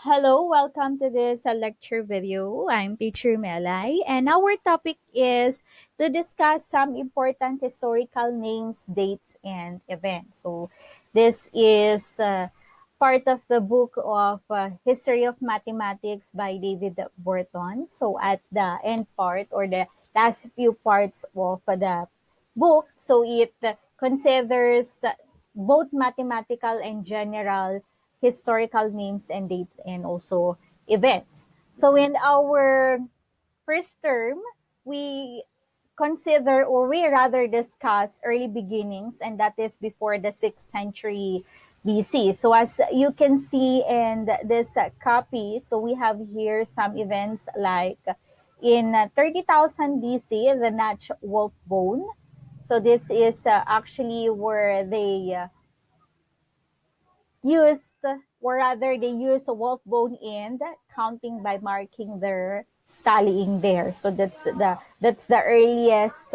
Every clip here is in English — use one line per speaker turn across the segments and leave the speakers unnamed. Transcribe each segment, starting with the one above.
Hello, welcome to this lecture video. I'm teacher Melai, and our topic is to discuss some important historical names, dates, and events. So, this is part of the book of History of Mathematics by David Burton. So, at the end part or the last few parts of the book, so it considers both mathematical and general historical names and dates and also events. So in our first term, we consider or we rather discuss early beginnings, and that is before the 6th century BC. So as you can see in this copy, so we have here some events like in 30,000 BC, the Natch Wolf Bone. So this is actually where they used, or rather they use a wolf bone end counting by marking their tallying there. So that's the earliest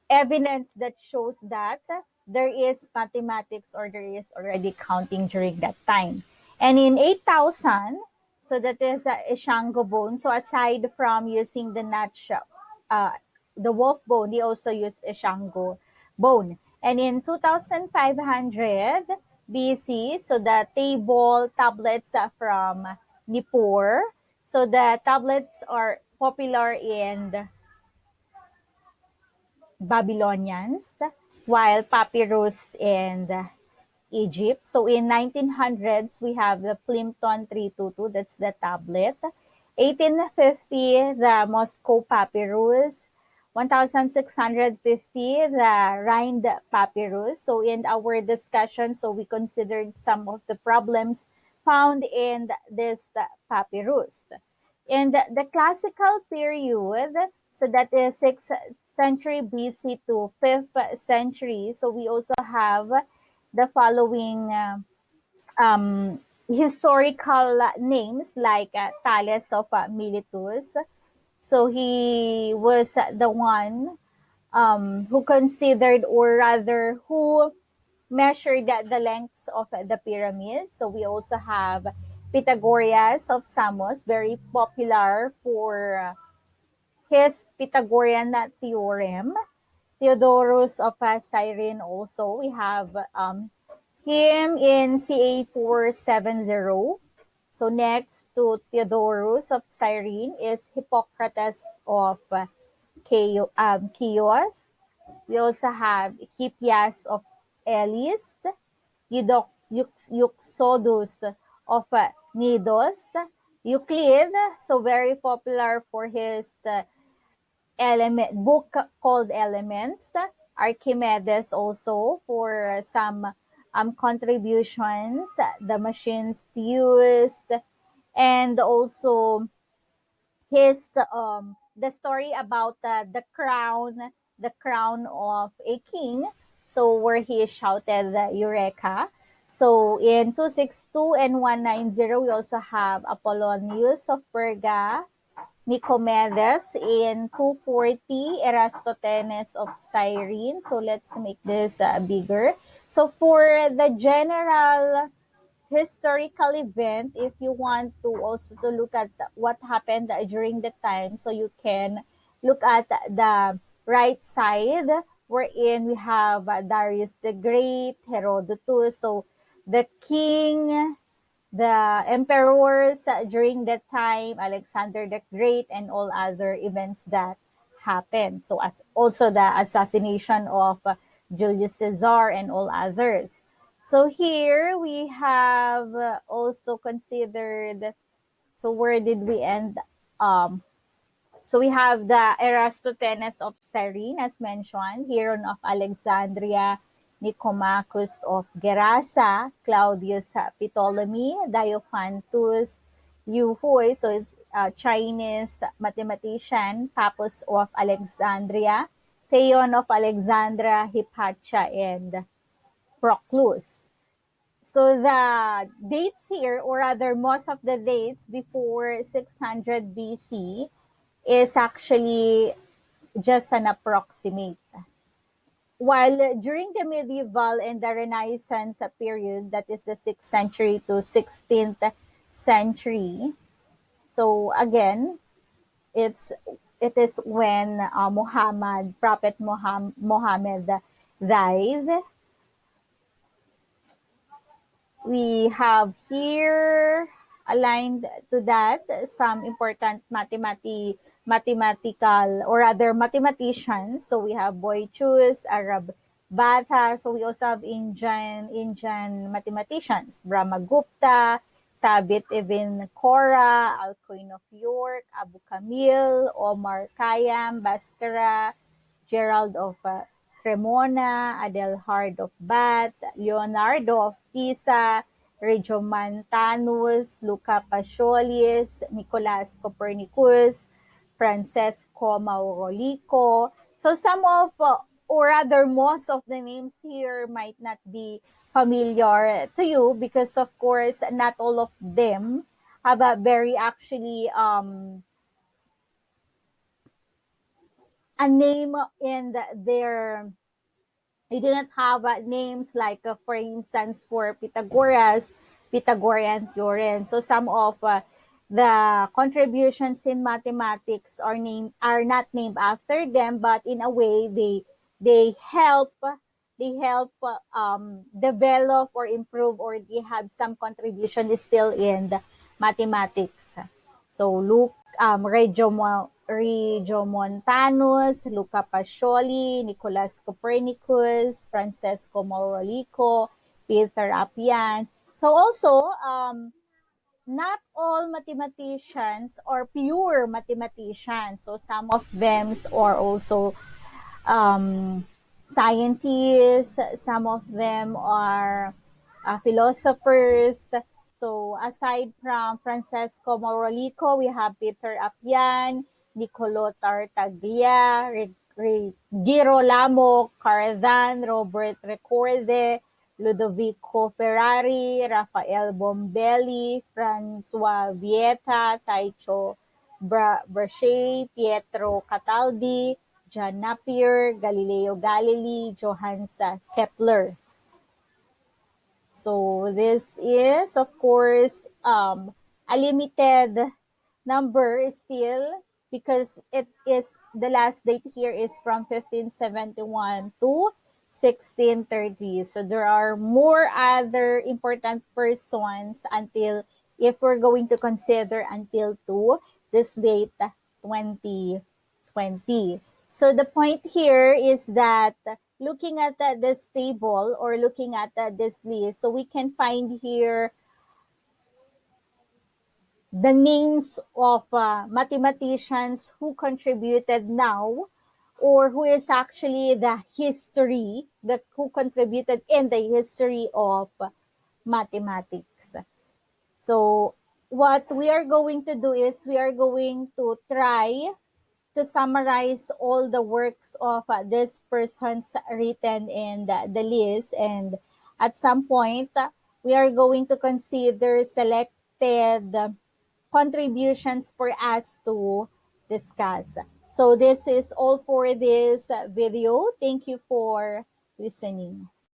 evidence that shows that there is mathematics or there is already counting during that time. And in 8,000, so that is Ishango bone. So aside from using the notch, uh, the wolf bone, they also use Ishango bone. And in 2,500 BC, so the table tablets from Nippur. So the tablets are popular in Babylonians, while papyrus in Egypt. So in 1900s, we have the Plimpton 322, that's the tablet. 1850, the Moscow papyrus. 1650, the Rind papyrus. So in our discussion, so we considered some of the problems found in this papyrus. In the classical period, so that is 6th century BC to 5th century, so we also have the following historical names like Thales of Miletus. So he was the one who considered, or rather, who measured the lengths of the pyramid. So we also have Pythagoras of Samos, very popular for his Pythagorean theorem. Theodorus of Cyrene also. We have him in CA 470. So next to Theodorus of Cyrene is Hippocrates of Chios. We also have Hippias of Elis, Euxodus of Knidos, Euclid, so very popular for his element book called Elements. Archimedes also for some contributions, the machines used, and also his the story about the crown of a king. So where he shouted Eureka. So in 262 and 190, we also have Apollonius of Perga, Nicomedes in 240, Eratosthenes of Cyrene. So let's make this bigger. So for the general historical event, if you want to also to look at what happened during the time, so you can look at the right side wherein we have Darius the Great, Herodotus, so the king, the emperors during that time, Alexander the Great, and all other events that happened. So as also the assassination of Julius Caesar and all others. So here we have also considered, so where did we end? So we have the Eratosthenes of Cyrene, as mentioned, Hieron of Alexandria, Nicomachus of Gerasa, Claudius Ptolemy, Diophantus Euphoi, so it's a Chinese mathematician, Pappus of Alexandria, Theon of Alexandria, Hypatia, and Proclus. So the dates here, or rather most of the dates before 600 BC, is actually just an approximate. While during the medieval and the Renaissance period, that is the 6th century to 16th century. So again, it is when Prophet Muhammad died. We have here aligned to that some important mathematical or rather mathematicians. So we have Boychus, Arab Batha. So we also have Indian mathematicians, Brahmagupta, Tabit Ibn Qora, Alcuin of York, Abu Kamil, Omar Khayyam, Baskara, Gerald of Cremona, Adelhard of Bath, Leonardo of Pisa, Regiomontanus, Luca Paciolius, Nicolas Copernicus, Francesco Maurolico. So some of, or rather most of the names here might not be familiar to you because of course not all of them have a very actually a name in their they didn't have names like, for instance, for Pythagorean theorem. So some of the contributions in mathematics are not named after them, but in a way they help develop or improve or they have some contribution still in the mathematics. So Regiomontanus, Luca Pacioli, Nicolas Copernicus, Francesco Maurolico, Peter Appian. So also, not all mathematicians are pure mathematicians. So some of them are also scientists, some of them are philosophers. So aside from Francesco Maurolico, we have Peter Appian, Nicolo Tartaglia, Girolamo Cardan, Robert Recorde, Ludovico Ferrari, Rafael Bombelli, Francois Vieta, Taicho Brachet, Pietro Cataldi, John Napier, Galileo Galilei, Johannes Kepler. So this is, of course, a limited number still because it is the last date here is from 1571 to 1630. So there are more other important persons until if we're going to consider until to this date 2020. So the point here is that looking at this table or looking at this list, so we can find here the names of mathematicians who contributed now or who is actually the history that who contributed in the history of mathematics. So what we are going to do is we are going to try to summarize all the works of this persons written in the list, and at some point we are going to consider selected contributions for us to discuss. So this is all for this video. Thank you for listening.